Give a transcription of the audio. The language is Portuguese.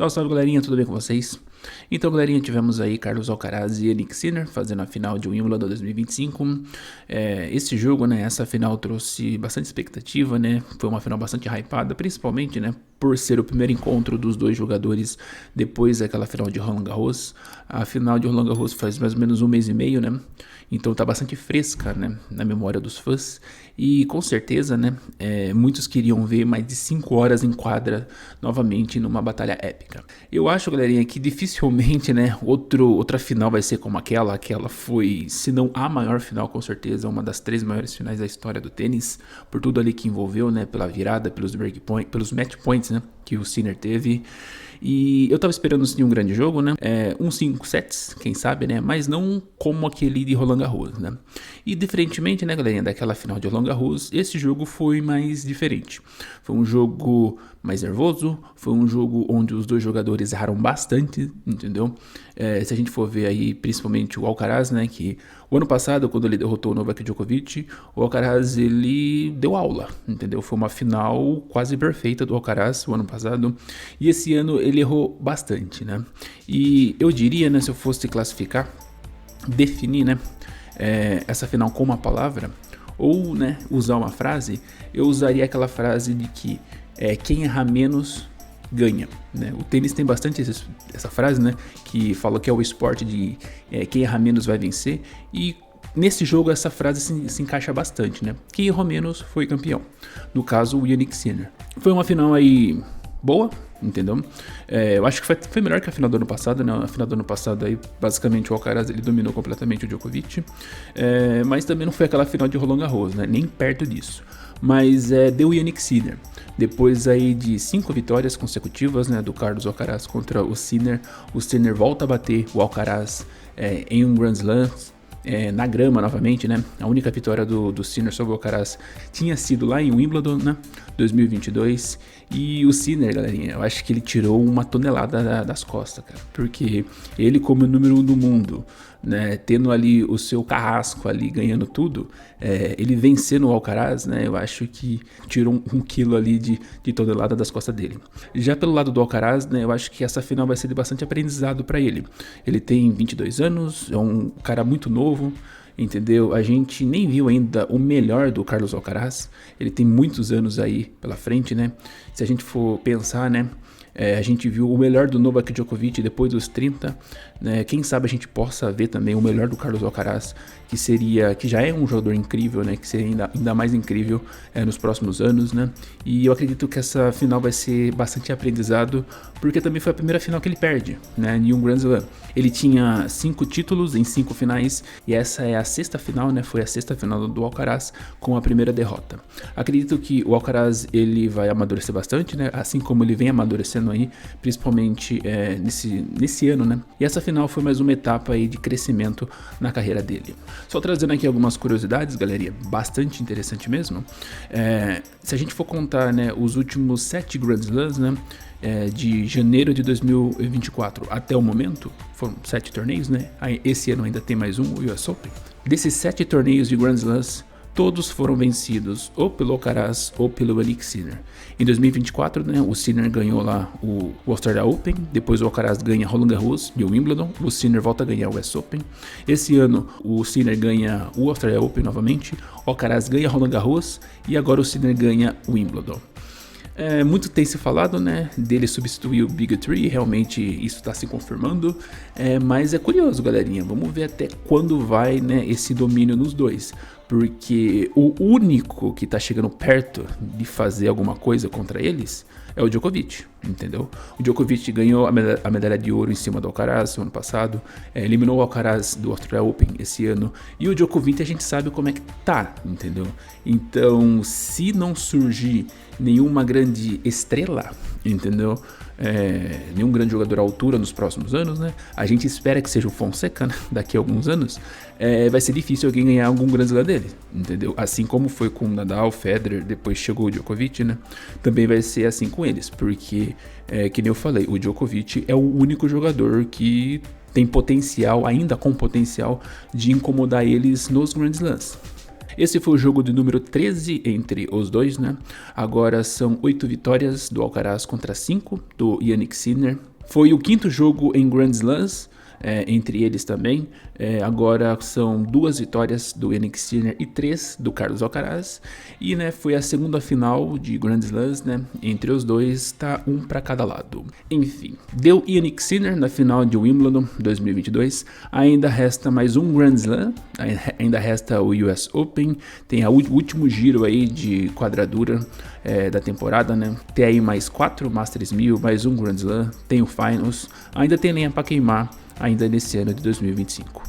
Salve, salve galerinha, tudo bem com vocês? Então galerinha, tivemos aí Carlos Alcaraz e Jannik Sinner fazendo a final de Wimbledon 2025. Esse jogo, né, essa final trouxe bastante expectativa, né, foi uma final bastante hypada, principalmente, né, por ser o primeiro encontro dos dois jogadores depois daquela final de Roland Garros. A final de Roland Garros faz mais ou menos um mês e meio, né, então tá bastante fresca, né, na memória dos fãs. E com certeza, né, muitos queriam ver mais de 5 horas em quadra novamente numa batalha épica. Eu acho, galerinha, que dificilmente, né, outra final vai ser como aquela. Aquela foi, se não a maior final, com certeza, uma das 3 maiores finais da história do tênis, por tudo ali que envolveu, né, pela virada, pelos break point, pelos match points, né, que o Sinner teve. E eu tava esperando sim um grande jogo, né? Uns 5 sets, quem sabe, né? Mas não como aquele de Roland Garros, né? E diferentemente, né, galerinha, daquela final de Roland Garros, esse jogo foi mais diferente. Foi um jogo mais nervoso, foi um jogo onde os dois jogadores erraram bastante, entendeu? Se a gente for ver aí, principalmente o Alcaraz, né, que o ano passado, quando ele derrotou o Novak Djokovic, o Alcaraz, ele deu aula, entendeu? Foi uma final quase perfeita do Alcaraz o ano passado, e esse ano ele errou bastante, né? E eu diria, né, se eu fosse classificar, definir, né, essa final com uma palavra, ou, né, usar uma frase, eu usaria aquela frase de que quem errar menos ganha, né? O tênis tem bastante essa frase, né, que fala que é o esporte de quem errar menos vai vencer, e nesse jogo essa frase se encaixa bastante, né? Quem errou menos foi campeão, no caso o Jannik Sinner. Foi uma final aí boa, entendeu? Eu acho que foi melhor que a final do ano passado, né? A final do ano passado aí, basicamente o Alcaraz ele dominou completamente o Djokovic, mas também não foi aquela final de Roland Garros, né? Nem perto disso. Mas deu o Jannik Sinner. Depois aí de 5 vitórias consecutivas, né, do Carlos Alcaraz contra o Sinner volta a bater o Alcaraz em um Grand Slam, na grama novamente, né? A única vitória do Sinner sobre o Alcaraz tinha sido lá em Wimbledon, né, 2022. E o Sinner, galerinha, eu acho que ele tirou uma tonelada das costas, cara. Porque ele, como número 1 do mundo, né, tendo ali o seu carrasco ali, ganhando tudo, ele vencendo o Alcaraz, né, eu acho que tirou um quilo ali de tonelada das costas dele. Já pelo lado do Alcaraz, né, eu acho que essa final vai ser de bastante aprendizado para ele. Ele tem 22 anos, é um cara muito novo, entendeu? A gente nem viu ainda o melhor do Carlos Alcaraz. Ele tem muitos anos aí pela frente, né? Se a gente for pensar, né? A gente viu o melhor do Novak Djokovic depois dos 30, né? Quem sabe a gente possa ver também o melhor do Carlos Alcaraz, que já é um jogador incrível, né? Que seria ainda mais incrível nos próximos anos, né? E eu acredito que essa final vai ser bastante aprendizado, porque também foi a primeira final que ele perde, né? Em um Grand Slam. Ele tinha 5 títulos em 5 finais, e essa é a 6ª final, né? Foi a 6ª final do Alcaraz com a primeira derrota. Acredito que o Alcaraz ele vai amadurecer bastante, né? Assim como ele vem amadurecendo aí, principalmente nesse ano, né? E essa final foi mais uma etapa aí de crescimento na carreira dele. Só trazendo aqui algumas curiosidades, galerinha, bastante interessante mesmo. Se a gente for contar, né, os últimos 7 Grand Slams, né, de janeiro de 2024 até o momento, foram 7 torneios, né? Esse ano ainda tem mais um, o US Open. Desses 7 torneios de Grand Slams, todos foram vencidos ou pelo Alcaraz ou pelo Jannik Sinner. Em 2024, né, o Sinner ganhou lá o Australia Open, depois o Alcaraz ganha Roland Garros e o Wimbledon, o Sinner volta a ganhar o US Open. Esse ano o Sinner ganha o Australia Open novamente, o Alcaraz ganha Roland Garros e agora o Sinner ganha o Wimbledon. Muito tem se falado, né, dele substituir o Big Three, realmente isso está se confirmando, mas é curioso, galerinha, vamos ver até quando vai, né, esse domínio nos dois, porque o único que está chegando perto de fazer alguma coisa contra eles é o Djokovic, entendeu? O Djokovic ganhou a medalha de ouro em cima do Alcaraz no ano passado, eliminou o Alcaraz do Australia Open esse ano, e o Djokovic a gente sabe como é que tá, entendeu? Então, se não surgir nenhuma grande estrela, entendeu? Nenhum grande jogador à altura nos próximos anos, né? A gente espera que seja o Fonseca, né? Daqui a alguns anos. Vai ser difícil alguém ganhar algum grande slam dele, entendeu? Assim como foi com o Nadal, Federer, depois chegou o Djokovic, né? Também vai ser assim com eles, porque, que nem eu falei, o Djokovic é o único jogador que tem potencial, ainda com potencial, de incomodar eles nos Grand Slams. Esse foi o jogo de número 13 entre os dois, né? Agora são 8 vitórias do Alcaraz contra 5 do Jannik Sinner. Foi o quinto jogo em Grand Slams, entre eles também. Agora são 2 vitórias do Jannik Sinner e 3 do Carlos Alcaraz. E né, foi a segunda final de Grand Slams, né? Entre os dois, tá um para cada lado. Enfim, deu Jannik Sinner na final de Wimbledon 2022. Ainda resta mais um Grand Slam, ainda resta o US Open. Tem o último giro aí de quadradura da temporada, né? Tem aí mais 4 Masters 1000, mais um Grand Slam, tem o Finals. Ainda tem lenha para queimar ainda nesse ano de 2025.